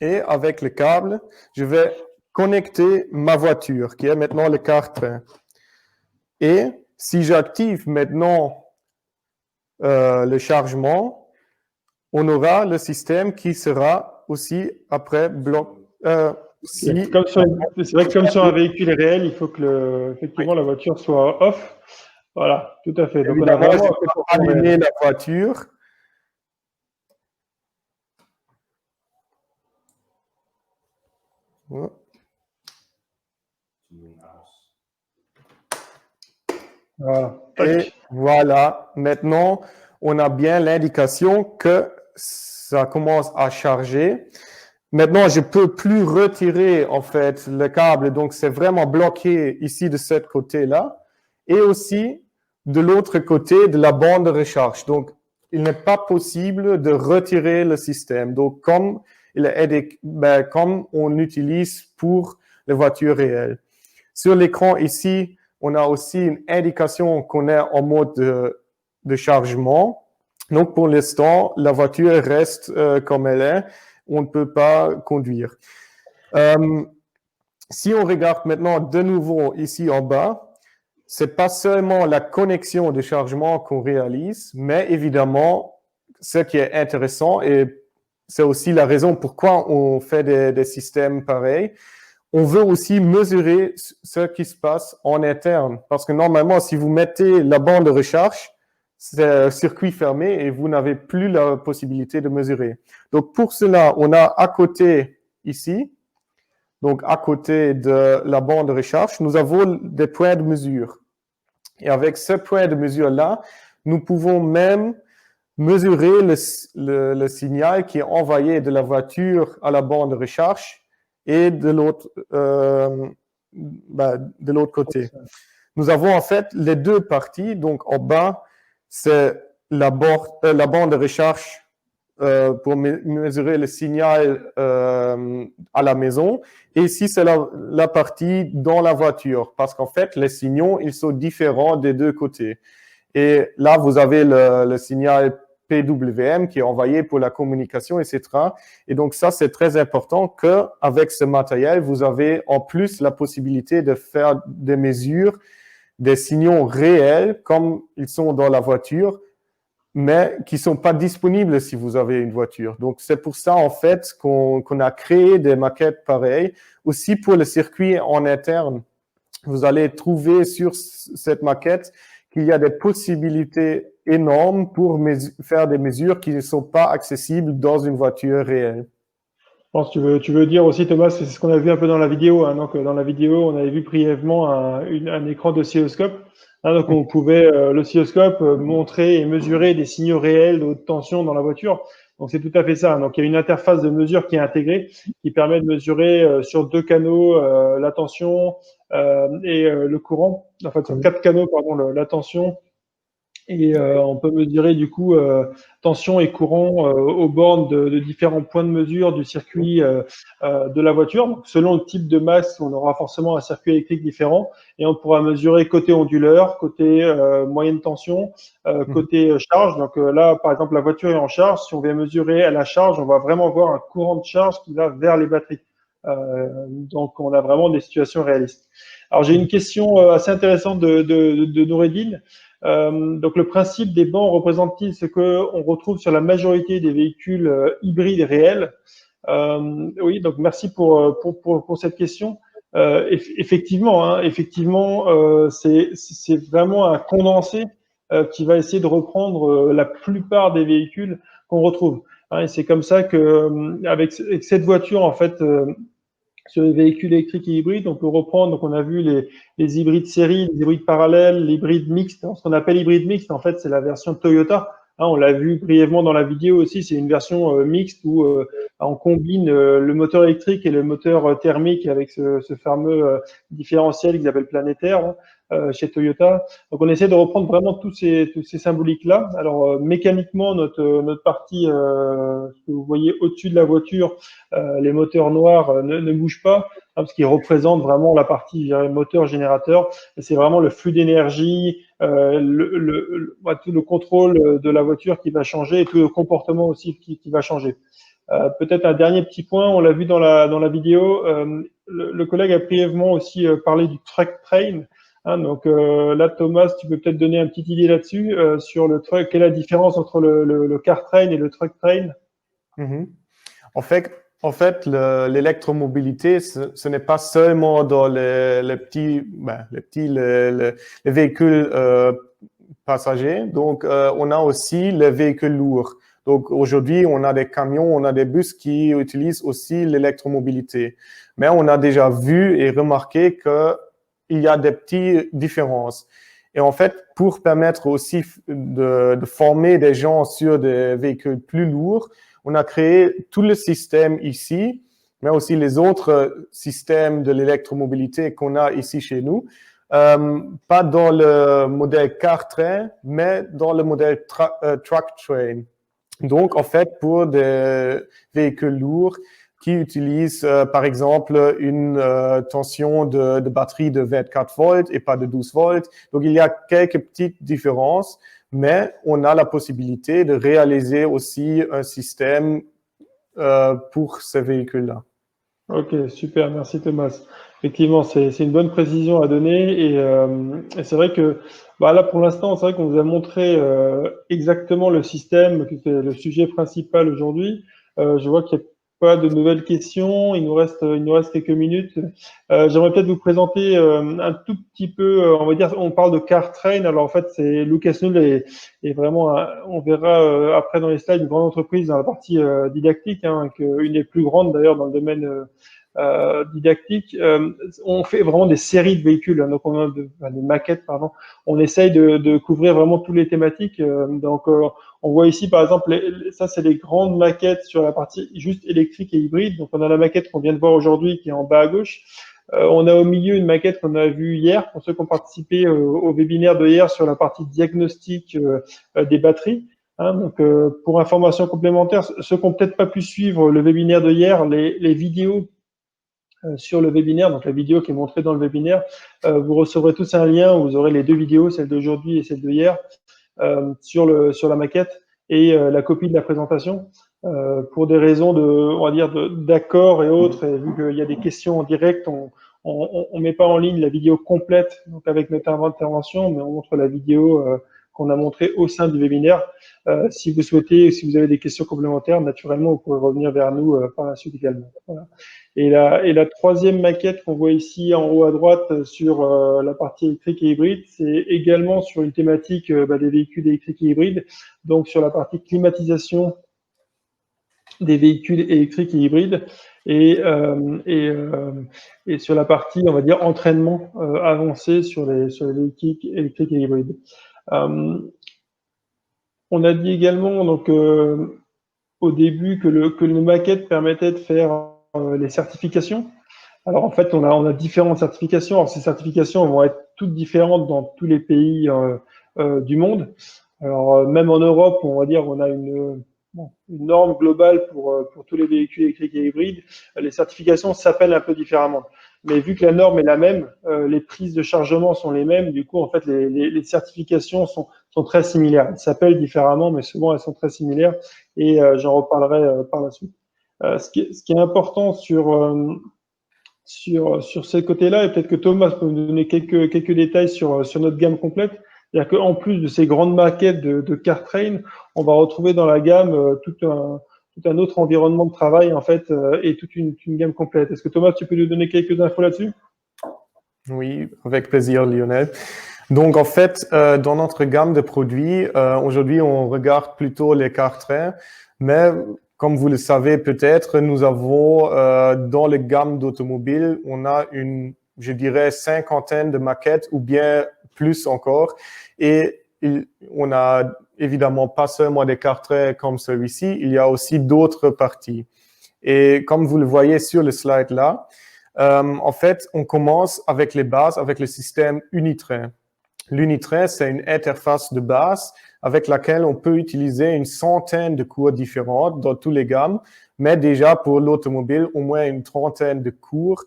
Et avec le câble, je vais connecter ma voiture, qui est maintenant le car-train. Et si j'active maintenant le chargement, on aura le système qui sera aussi après bloqué. C'est vrai que comme sur un véhicule réel, il faut que effectivement la voiture soit off. Voilà, tout à fait. Donc on a vraiment allumer la voiture. Voilà. Et voilà, maintenant, on a bien l'indication que ça commence à charger. Maintenant, je peux plus retirer, en fait, le câble. Donc, c'est vraiment bloqué ici de ce côté-là. Et aussi, de l'autre côté de la bande de recharge. Donc, il n'est pas possible de retirer le système. Donc, comme on l'utilise pour les voitures réelles. Sur l'écran ici, on a aussi une indication qu'on est en mode de chargement. Donc, pour l'instant, la voiture reste comme elle est. On ne peut pas conduire. Si on regarde maintenant de nouveau ici en bas, c'est pas seulement la connexion de chargement qu'on réalise, mais évidemment, ce qui est intéressant, et c'est aussi la raison pourquoi on fait des systèmes pareils, on veut aussi mesurer ce qui se passe en interne. Parce que normalement, si vous mettez la bande de recharge, c'est un circuit fermé et vous n'avez plus la possibilité de mesurer. Donc, pour cela, on a à côté ici, donc à côté de la bande de recharge, nous avons des points de mesure. Et avec ce point de mesure-là, nous pouvons même mesurer le signal qui est envoyé de la voiture à la bande de recharge et de l'autre côté. Nous avons en fait les deux parties. Donc en bas, c'est la bande de recharge pour mesurer le signal à la maison. Et ici, c'est la partie dans la voiture. Parce qu'en fait, les signaux, ils sont différents des deux côtés. Et là, vous avez le signal PWM qui est envoyé pour la communication, etc. Et donc ça, c'est très important qu'avec ce matériel, vous avez en plus la possibilité de faire des mesures, des signaux réels comme ils sont dans la voiture, mais qui sont pas disponibles si vous avez une voiture. Donc c'est pour ça en fait qu'on a créé des maquettes pareilles. Aussi pour le circuit en interne, vous allez trouver sur cette maquette qu'il y a des possibilités énormes pour faire des mesures qui ne sont pas accessibles dans une voiture réelle. Je pense que tu veux dire aussi, Thomas, c'est ce qu'on a vu un peu dans la vidéo. Hein. Donc, dans la vidéo, on avait vu brièvement un écran d'oscilloscope. Donc, on pouvait, l'oscilloscope, montrer et mesurer des signaux réels de haute tension dans la voiture. Donc, c'est tout à fait ça. Donc, il y a une interface de mesure qui est intégrée, qui permet de mesurer sur 2 canaux la tension et le courant. Enfin, sur 4 canaux, pardon, la tension. Et on peut mesurer du coup tension et courant aux bornes de différents points de mesure du circuit de la voiture. Donc, selon le type de masse, on aura forcément un circuit électrique différent et on pourra mesurer côté onduleur, côté moyenne tension, côté charge. Donc là, par exemple, la voiture est en charge. Si on vient mesurer à la charge, on va vraiment voir un courant de charge qui va vers les batteries. Donc, on a vraiment des situations réalistes. Alors, j'ai une question assez intéressante de Noureddine. Donc, le principe des bancs représente-t-il ce qu'on retrouve sur la majorité des véhicules hybrides réels? Oui, donc merci pour cette question. Effectivement, c'est vraiment un condensé qui va essayer de reprendre la plupart des véhicules qu'on retrouve. Et c'est comme ça que avec cette voiture, en fait, sur les véhicules électriques et hybrides, on peut reprendre, donc on a vu les hybrides série, les hybrides parallèles, l'hybride mixte. Ce qu'on appelle hybride mixte, en fait, c'est la version Toyota. On l'a vu brièvement dans la vidéo aussi, c'est une version mixte où on combine le moteur électrique et le moteur thermique avec ce fameux différentiel qu'ils appellent planétaire chez Toyota. Donc on essaie de reprendre vraiment tous ces symboliques-là. Alors mécaniquement, notre partie, ce que vous voyez au-dessus de la voiture, les moteurs noirs ne bougent pas, parce qu'ils représentent vraiment la partie, je dirais, moteur-générateur. C'est vraiment le flux d'énergie, tout le contrôle de la voiture qui va changer et tout le comportement aussi qui va changer. Peut-être un dernier petit point, on l'a vu dans la vidéo, le collègue a brièvement aussi parlé du truck train. Donc là, Thomas, tu peux peut-être donner une petite idée là-dessus sur le truck. Quelle est la différence entre le car train et le truck train? En fait, l'électromobilité, ce n'est pas seulement dans les véhicules passagers. Donc, on a aussi les véhicules lourds. Donc, aujourd'hui, on a des camions, on a des bus qui utilisent aussi l'électromobilité. Mais on a déjà vu et remarqué qu'il y a des petites différences. Et en fait, pour permettre aussi de former des gens sur des véhicules plus lourds, on a créé tout le système ici, mais aussi les autres systèmes de l'électromobilité qu'on a ici chez nous. Pas dans le modèle car-train, mais dans le modèle truck-train. Donc, en fait, pour des véhicules lourds qui utilisent, par exemple, une tension de batterie de 24 volts et pas de 12 volts. Donc, il y a quelques petites différences, mais on a la possibilité de réaliser aussi un système pour ces véhicules-là. Ok, super, merci Thomas. Effectivement, c'est une bonne précision à donner et c'est vrai que là pour l'instant, c'est vrai qu'on vous a montré exactement le système qui est le sujet principal aujourd'hui. Je vois qu'il n'y a pas de nouvelles questions, il nous reste quelques minutes. J'aimerais peut-être vous présenter un tout petit peu, on va dire, on parle de car train. Alors en fait, c'est Lucas Null est vraiment, on verra après dans les slides, une grande entreprise dans la partie didactique, une des plus grandes d'ailleurs dans le domaine didactique. On fait vraiment des séries de véhicules, donc on a des maquettes, pardon. On essaye de couvrir vraiment toutes les thématiques. Donc on voit ici par exemple, ça c'est les grandes maquettes sur la partie juste électrique et hybride. Donc on a la maquette qu'on vient de voir aujourd'hui qui est en bas à gauche. On a au milieu une maquette qu'on a vue hier pour ceux qui ont participé au webinaire de hier sur la partie diagnostic des batteries. Donc, pour information complémentaire, ceux qui n'ont peut-être pas pu suivre le webinaire de hier, les vidéos sur le webinaire, donc la vidéo qui est montrée dans le webinaire, vous recevrez tous un lien où vous aurez les deux vidéos, celle d'aujourd'hui et celle de hier, sur la maquette et la copie de la présentation. Pour des raisons on va dire d'accord et autres, et vu qu'il y a des questions en direct, on met pas en ligne la vidéo complète, donc avec notre intervention, mais on montre la vidéo qu'on a montrée au sein du webinaire. Si vous souhaitez, si vous avez des questions complémentaires, naturellement, vous pouvez revenir vers nous par la suite également. Voilà. Et la troisième maquette qu'on voit ici en haut à droite sur la partie électrique et hybride, c'est également sur une thématique des véhicules électriques et hybrides, donc sur la partie climatisation des véhicules électriques et hybrides. et sur la partie, on va dire, entraînement avancé sur les véhicules électriques et hybrides. On a dit également donc au début que les maquettes permettaient de faire les certifications. Alors en fait, on a différentes certifications. Alors ces certifications vont être toutes différentes dans tous les pays du monde. Alors même en Europe, on va dire, on a une norme globale pour tous les véhicules électriques et hybrides. Les certifications s'appellent un peu différemment. Mais vu que la norme est la même, les prises de chargement sont les mêmes, du coup, en fait, les certifications sont très similaires. Elles s'appellent différemment, mais souvent, elles sont très similaires et j'en reparlerai par la suite. Ce qui est important sur ces côtés-là, et peut-être que Thomas peut nous donner quelques détails sur notre gamme complète. C'est-à-dire qu'en plus de ces grandes maquettes de CarTrain, on va retrouver dans la gamme tout un autre environnement de travail en fait et toute une gamme complète. Est-ce que Thomas, tu peux nous donner quelques infos là-dessus? Oui, avec plaisir, Lionel. Donc, en fait, dans notre gamme de produits, aujourd'hui, on regarde plutôt les CarTrain, mais comme vous le savez peut-être, nous avons dans les gammes d'automobiles, on a je dirais, 50aine de maquettes ou bien plus encore. Et on a évidemment pas seulement des CarTrain comme celui-ci, il y a aussi d'autres parties. Et comme vous le voyez sur le slide là, en fait, on commence avec les bases, avec le système Unitrain. L'Unitrain, c'est une interface de base avec laquelle on peut utiliser une centaine de cours différentes dans toutes les gammes, mais déjà pour l'automobile, au moins une trentaine de cours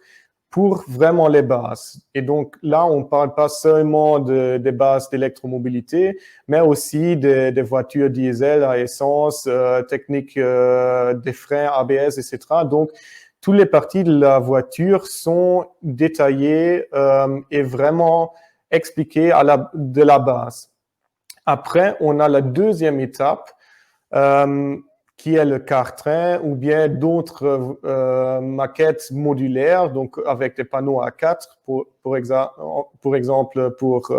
pour vraiment les bases. Et donc là, on ne parle pas seulement des bases d'électromobilité, mais aussi des voitures diesel à essence, technique des freins, ABS, etc. Donc, toutes les parties de la voiture sont détaillées et vraiment expliquées de la base. Après, on a la deuxième étape qui est le CarTrain ou bien d'autres maquettes modulaires, donc avec des panneaux A4, pour exemple pour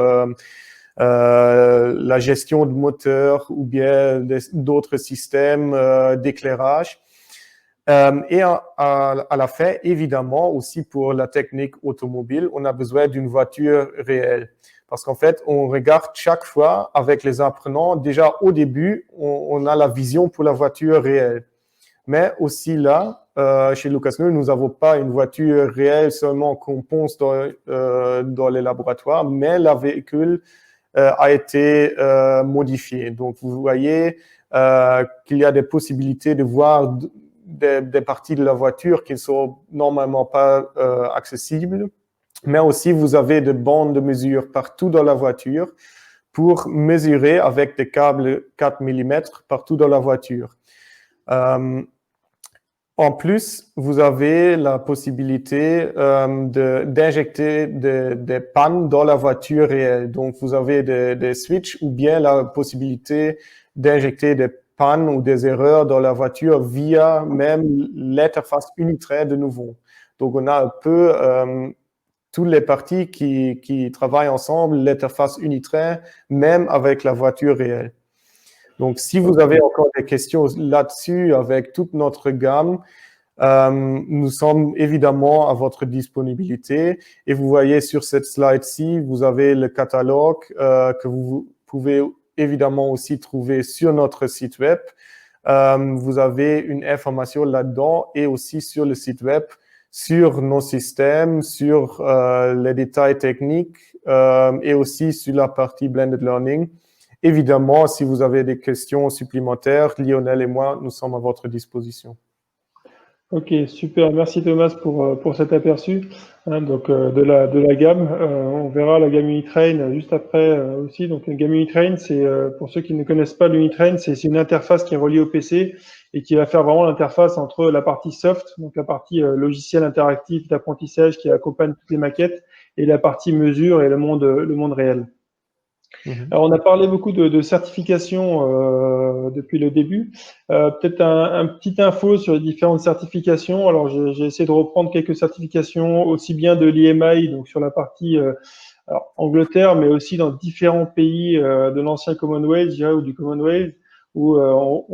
la gestion de moteur ou bien d'autres systèmes d'éclairage. Et à la fin, évidemment, aussi pour la technique automobile, on a besoin d'une voiture réelle. Parce qu'en fait, on regarde chaque fois avec les apprenants, déjà au début, on a la vision pour la voiture réelle. Mais aussi là, chez Lucas Oil, nous n'avons pas une voiture réelle seulement qu'on pense dans les laboratoires, mais le véhicule a été modifié. Donc, vous voyez qu'il y a des possibilités de voir des parties de la voiture qui ne sont normalement pas accessibles. Mais aussi, vous avez des bandes de mesure partout dans la voiture pour mesurer avec des câbles 4 mm partout dans la voiture. En plus, vous avez la possibilité d'injecter des pannes dans la voiture réelle. Donc, vous avez des switches ou bien la possibilité d'injecter des pannes ou des erreurs dans la voiture via même l'interface Unitrain de nouveau. Donc, on a un peu toutes les parties qui travaillent ensemble, l'interface Unitrain, même avec la voiture réelle. Donc, si vous avez encore des questions là-dessus avec toute notre gamme, nous sommes évidemment à votre disponibilité. Et vous voyez sur cette slide-ci, vous avez le catalogue que vous pouvez évidemment aussi trouver sur notre site web. Vous avez une information là-dedans et aussi sur le site web sur nos systèmes, sur les détails techniques et aussi sur la partie Blended Learning. Évidemment, si vous avez des questions supplémentaires, Lionel et moi, nous sommes à votre disposition. Ok, super. Merci Thomas pour cet aperçu donc de la gamme. On verra la gamme Unitrain juste après aussi. Donc la gamme Unitrain, c'est pour ceux qui ne connaissent pas l'Unitrain, c'est une interface qui est reliée au PC et qui va faire vraiment l'interface entre la partie soft, donc la partie logiciel interactif d'apprentissage qui accompagne toutes les maquettes, et la partie mesure et le monde réel. Alors, on a parlé beaucoup de certification depuis le début. Peut-être un petit info sur les différentes certifications. Alors, j'ai essayé de reprendre quelques certifications, aussi bien de l'IMI, donc sur la partie Angleterre, mais aussi dans différents pays de l'ancien Commonwealth, je dirais, ou du Commonwealth. où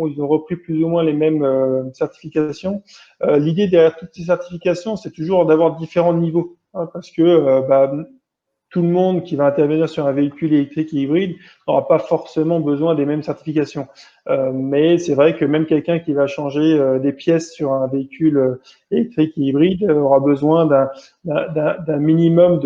ils ont repris plus ou moins les mêmes certifications. L'idée derrière toutes ces certifications, c'est toujours d'avoir différents niveaux, hein, parce que tout le monde qui va intervenir sur un véhicule électrique et hybride n'aura pas forcément besoin des mêmes certifications. Mais c'est vrai que même quelqu'un qui va changer des pièces sur un véhicule électrique et hybride aura besoin d'un minimum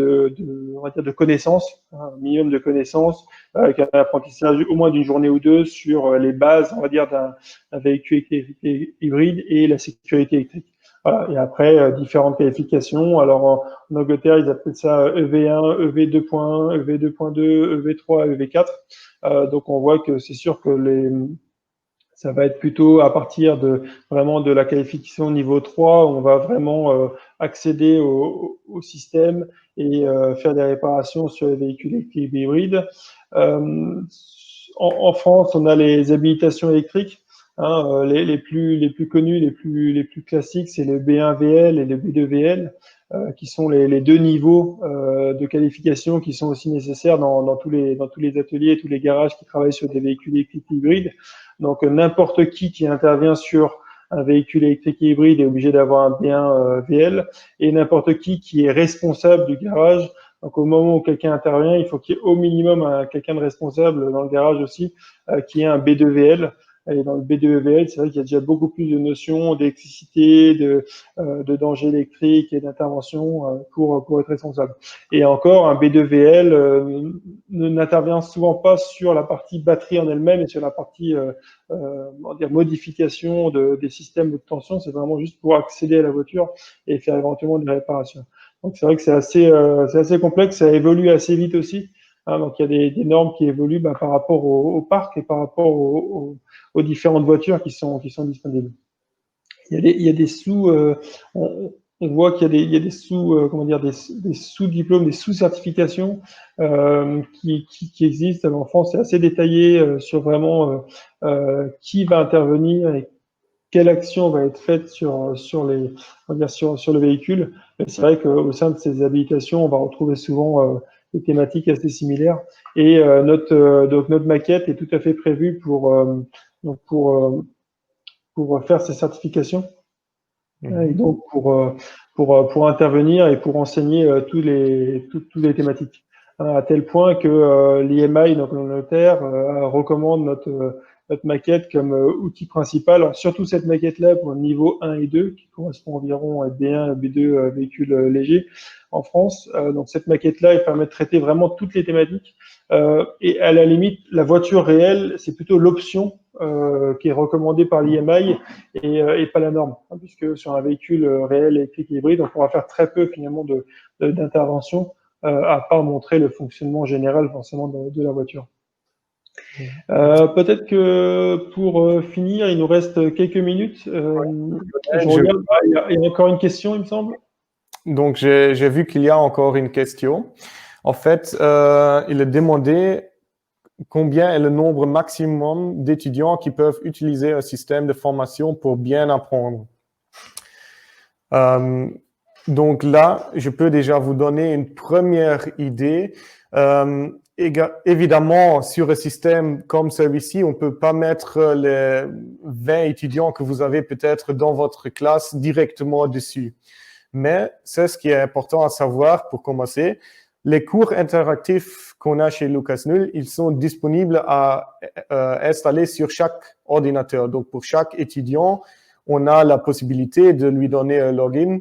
on va dire de connaissances, hein, un minimum de connaissances, avec un apprentissage au moins d'une journée ou deux sur les bases, on va dire, d'un véhicule électrique et hybride et la sécurité électrique. Voilà. Et après, différentes qualifications. Alors, en Angleterre, ils appellent ça EV1, EV2.1, EV2.2, EV3, EV4. Donc, on voit que c'est sûr que ça va être plutôt à partir de vraiment de la qualification niveau 3, on va vraiment accéder au système et faire des réparations sur les véhicules électriques et hybrides. En France, on a les habilitations électriques. Hein, les plus connus, les plus classiques, c'est le B1 VL et le B2 VL, qui sont les deux niveaux de qualification qui sont aussi nécessaires dans tous les ateliers et tous les garages qui travaillent sur des véhicules électriques hybrides. Donc n'importe qui intervient sur un véhicule électrique hybride est obligé d'avoir un B1 VL, et n'importe qui est responsable du garage. Donc au moment où quelqu'un intervient, il faut qu'il y ait au minimum quelqu'un de responsable dans le garage aussi, qui ait un B2 VL. Et dans le B2EVL, c'est vrai qu'il y a déjà beaucoup plus de notions d'électricité, de danger électrique et d'intervention pour être responsable. Et encore, un B2VL n'intervient souvent pas sur la partie batterie en elle-même et sur la partie on va dire modification des systèmes de tension. C'est vraiment juste pour accéder à la voiture et faire éventuellement des réparations. Donc c'est vrai que c'est assez complexe, ça évolue assez vite aussi. Hein, donc il y a des normes qui évoluent par rapport au parc et par rapport aux différentes voitures qui sont disponibles. Il y a des sous, on voit qu'il y a des sous, comment dire, des sous-diplômes, des sous-certifications qui existent. Alors, en France, c'est assez détaillé sur vraiment qui va intervenir et quelle action va être faite sur le véhicule. C'est vrai qu'au sein de ces habilitations, on va retrouver souvent des thématiques assez similaires. Et donc notre maquette est tout à fait prévue pour faire ces certifications. Et donc pour intervenir et pour enseigner toutes les thématiques. À tel point que l'IMI, donc le notaire, recommande notre maquette comme outil principal. Alors, surtout cette maquette-là pour le niveau 1 et 2, qui correspond environ à B1 et B2 véhicules légers en France. Donc cette maquette-là, elle permet de traiter vraiment toutes les thématiques. Et à la limite, la voiture réelle, c'est plutôt l'option qui est recommandée par l'IMI et pas la norme, hein, puisque sur un véhicule réel électrique hybride, on pourra faire très peu finalement d'intervention, à part montrer le fonctionnement général forcément de la voiture. Peut-être que pour finir, il nous reste quelques minutes. Je regarde, il y a encore une question, il me semble. Donc, j'ai vu qu'il y a encore une question. En fait, il est demandé combien est le nombre maximum d'étudiants qui peuvent utiliser un système de formation pour bien apprendre. Donc là, je peux déjà vous donner une première idée. Évidemment, sur un système comme celui-ci, on ne peut pas mettre les 20 étudiants que vous avez peut-être dans votre classe directement dessus. Mais c'est ce qui est important à savoir pour commencer. Les cours interactifs qu'on a chez Lucas Null, ils sont disponibles à installer sur chaque ordinateur. Donc, pour chaque étudiant, on a la possibilité de lui donner un login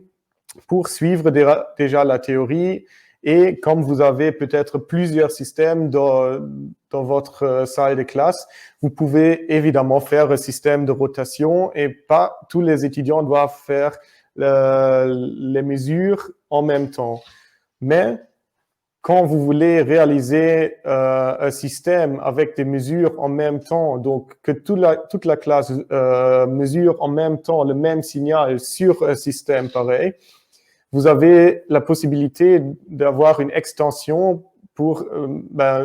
pour suivre déjà la théorie. Et comme vous avez peut-être plusieurs systèmes dans votre salle de classe, vous pouvez évidemment faire un système de rotation et pas tous les étudiants doivent faire les mesures en même temps. Mais quand vous voulez réaliser un système avec des mesures en même temps, donc que toute la classe mesure en même temps le même signal sur un système pareil, vous avez la possibilité d'avoir une extension pour,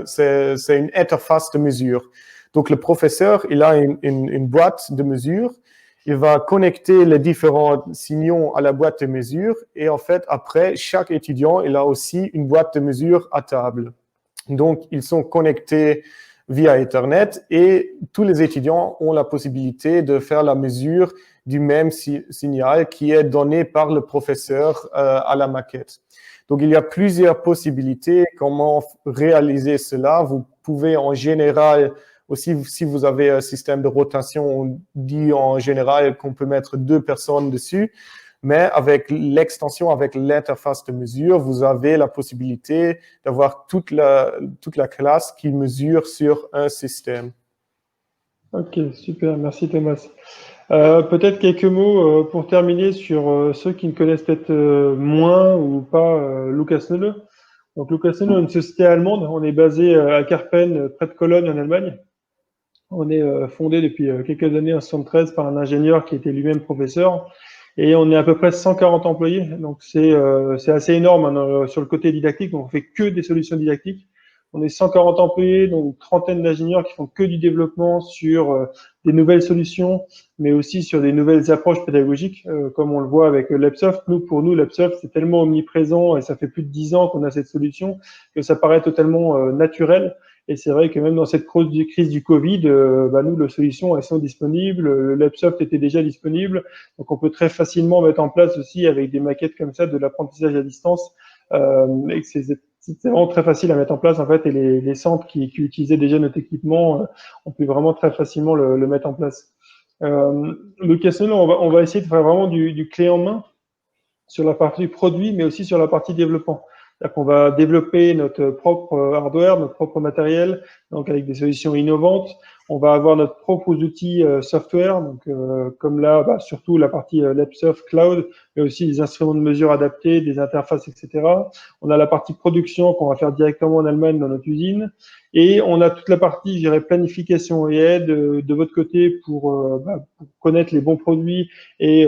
c'est une interface de mesure. Donc, le professeur, il a une boîte de mesure. Il va connecter les différents signaux à la boîte de mesure. Et en fait, après, chaque étudiant, il a aussi une boîte de mesure à table. Donc, ils sont connectés via Ethernet et tous les étudiants ont la possibilité de faire la mesure du même signal qui est donné par le professeur à la maquette. Donc, il y a plusieurs possibilités comment réaliser cela. Vous pouvez en général, aussi si vous avez un système de rotation, on dit en général qu'on peut mettre 2 personnes dessus. Mais avec l'extension, avec l'interface de mesure, vous avez la possibilité d'avoir toute la classe qui mesure sur un système. Ok, super, merci Thomas. Peut-être quelques mots pour terminer sur ceux qui ne connaissent peut-être moins ou pas Lucas-Nele. Donc Lucas-Nele est une société allemande, on est basé à Karpen, près de Cologne en Allemagne. On est fondé depuis quelques années en 1973 par un ingénieur qui était lui-même professeur. Et on est à peu près 140 employés, donc c'est assez énorme hein, sur le côté didactique. Donc on fait que des solutions didactiques. On est 140 employés, donc une trentaine d'ingénieurs qui font que du développement sur des nouvelles solutions, mais aussi sur des nouvelles approches pédagogiques, comme on le voit avec Lepsoft. Pour nous, Lepsoft, c'est tellement omniprésent et ça fait plus de 10 ans qu'on a cette solution que ça paraît totalement naturel. Et c'est vrai que même dans cette crise du Covid, nous, les solutions, elles sont disponibles. Le Lepsoft était déjà disponible. Donc, on peut très facilement mettre en place aussi, avec des maquettes comme ça, de l'apprentissage à distance. Et c'est vraiment très facile à mettre en place, en fait. Et les centres qui utilisaient déjà notre équipement, on peut vraiment très facilement le mettre en place. Lucas-Nele, on va essayer de faire vraiment du clé en main sur la partie produit, mais aussi sur la partie développement. C'est-à-dire qu'on va développer notre propre hardware, notre propre matériel, donc avec des solutions innovantes. On va avoir notre propre outils software, donc comme là, surtout la partie Lepsoft Cloud, mais aussi des instruments de mesure adaptés, des interfaces, etc. On a la partie production qu'on va faire directement en Allemagne dans notre usine. Et on a toute la partie, je dirais, planification et aide de votre côté pour connaître les bons produits et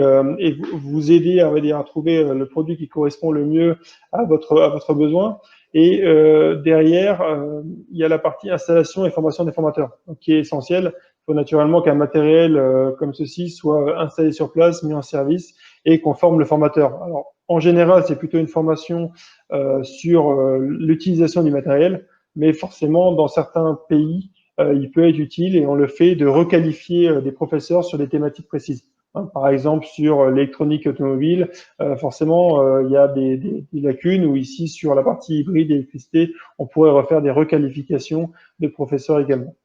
vous aider, on va dire, à trouver le produit qui correspond le mieux à votre besoin. Et derrière, il y a la partie installation et formation des formateurs, donc, qui est essentielle. Il faut naturellement qu'un matériel comme ceci soit installé sur place, mis en service et qu'on forme le formateur. Alors, en général, c'est plutôt une formation sur l'utilisation du matériel, mais forcément, dans certains pays, il peut être utile et on le fait de requalifier des professeurs sur des thématiques précises. Par exemple, sur l'électronique automobile, forcément, il y a des lacunes, ou ici, sur la partie hybride et électricité, on pourrait refaire des requalifications de professeurs également.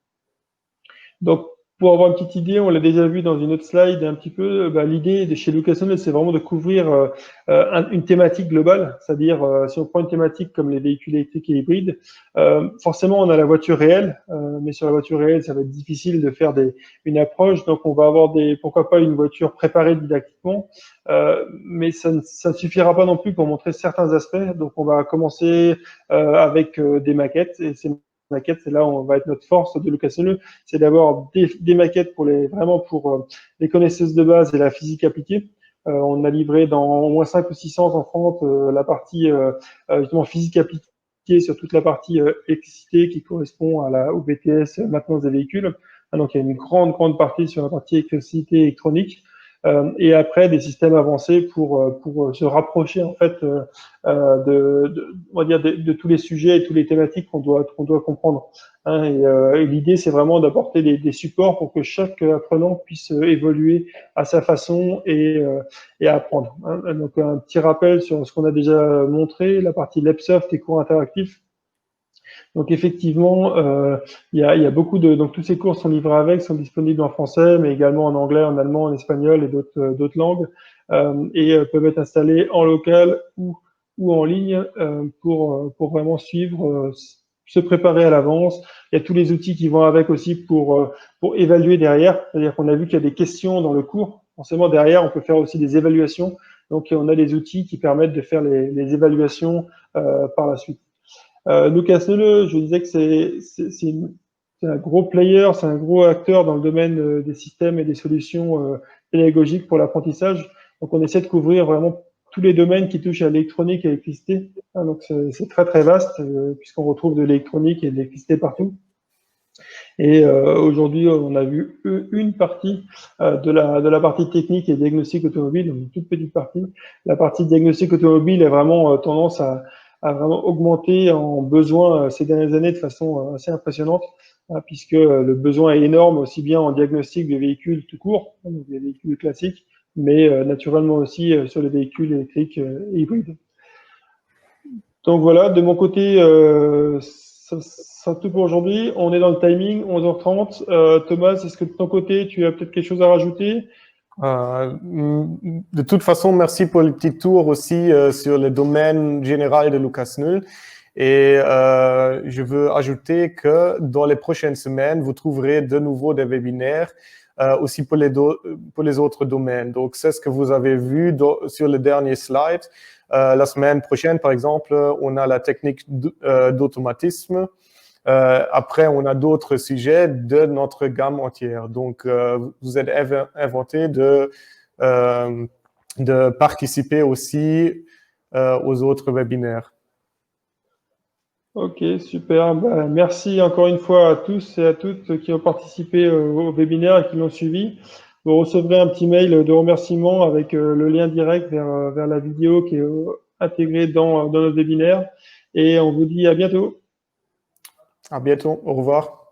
Donc, pour avoir une petite idée, on l'a déjà vu dans une autre slide un petit peu, l'idée de chez Lucas-Nele, c'est vraiment de couvrir une thématique globale, c'est-à-dire si on prend une thématique comme les véhicules électriques et hybrides, forcément on a la voiture réelle, mais sur la voiture réelle, ça va être difficile de faire une approche, donc on va avoir pourquoi pas une voiture préparée didactiquement, mais ça ne suffira pas non plus pour montrer certains aspects, donc on va commencer avec des maquettes, et ces maquettes, c'est là où on va être notre force de Lucas-Nele, c'est d'avoir des maquettes pour les connaisseuses de base et la physique appliquée. On a livré dans au moins 5 ou 600 en France la partie justement physique appliquée sur toute la partie électricité qui correspond au BTS maintenance des véhicules. Donc il y a une grande partie sur la partie électricité électronique. Et après des systèmes avancés pour se rapprocher en fait on va dire de tous les sujets et toutes les thématiques qu'on doit comprendre. Et l'idée c'est vraiment d'apporter des supports pour que chaque apprenant puisse évoluer à sa façon et apprendre. Donc un petit rappel sur ce qu'on a déjà montré, la partie Lepsoft et cours interactifs. Donc effectivement, il y a beaucoup donc tous ces cours sont livrés avec, sont disponibles en français, mais également en anglais, en allemand, en espagnol et d'autres langues, et peuvent être installés en local ou en ligne pour vraiment suivre, se préparer à l'avance. Il y a tous les outils qui vont avec aussi pour évaluer derrière. C'est-à-dire qu'on a vu qu'il y a des questions dans le cours. Forcément, derrière, on peut faire aussi des évaluations. Donc, on a des outils qui permettent de faire les évaluations par la suite. Lucas-Nele, je disais que c'est un gros player, c'est un gros acteur dans le domaine des systèmes et des solutions pédagogiques pour l'apprentissage. Donc, on essaie de couvrir vraiment tous les domaines qui touchent à l'électronique et à l'électricité. Donc, c'est très vaste puisqu'on retrouve de l'électronique et de l'électricité partout. Et aujourd'hui, on a vu une partie de la partie technique et diagnostic automobile, donc une toute petite partie. La partie diagnostic automobile est vraiment tendance à vraiment augmenter en besoin ces dernières années de façon assez impressionnante. hein, puisque le besoin est énorme, aussi bien en diagnostic des véhicules tout court, donc des véhicules classiques, mais naturellement aussi sur les véhicules électriques et hybrides. Donc voilà, de mon côté, ça sera tout pour aujourd'hui. On est dans le timing, 11h30. Thomas, est-ce que de ton côté, tu as peut-être quelque chose à rajouter? De toute façon, merci pour le petit tour aussi sur le domaine général de Lucas Null. Et je veux ajouter que dans les prochaines semaines, vous trouverez de nouveau des webinaires aussi pour les autres domaines. Donc, c'est ce que vous avez vu sur le dernier slide. La semaine prochaine, par exemple, on a la technique d'automatisme. Après, on a d'autres sujets de notre gamme entière. Donc, vous êtes inventé de participer aussi aux autres webinaires. Ok, super. Bah, merci encore une fois à tous et à toutes qui ont participé au webinaire et qui l'ont suivi. Vous recevrez un petit mail de remerciement avec le lien direct vers la vidéo qui est intégrée dans notre webinaire. Et on vous dit à bientôt. À bientôt. Au revoir.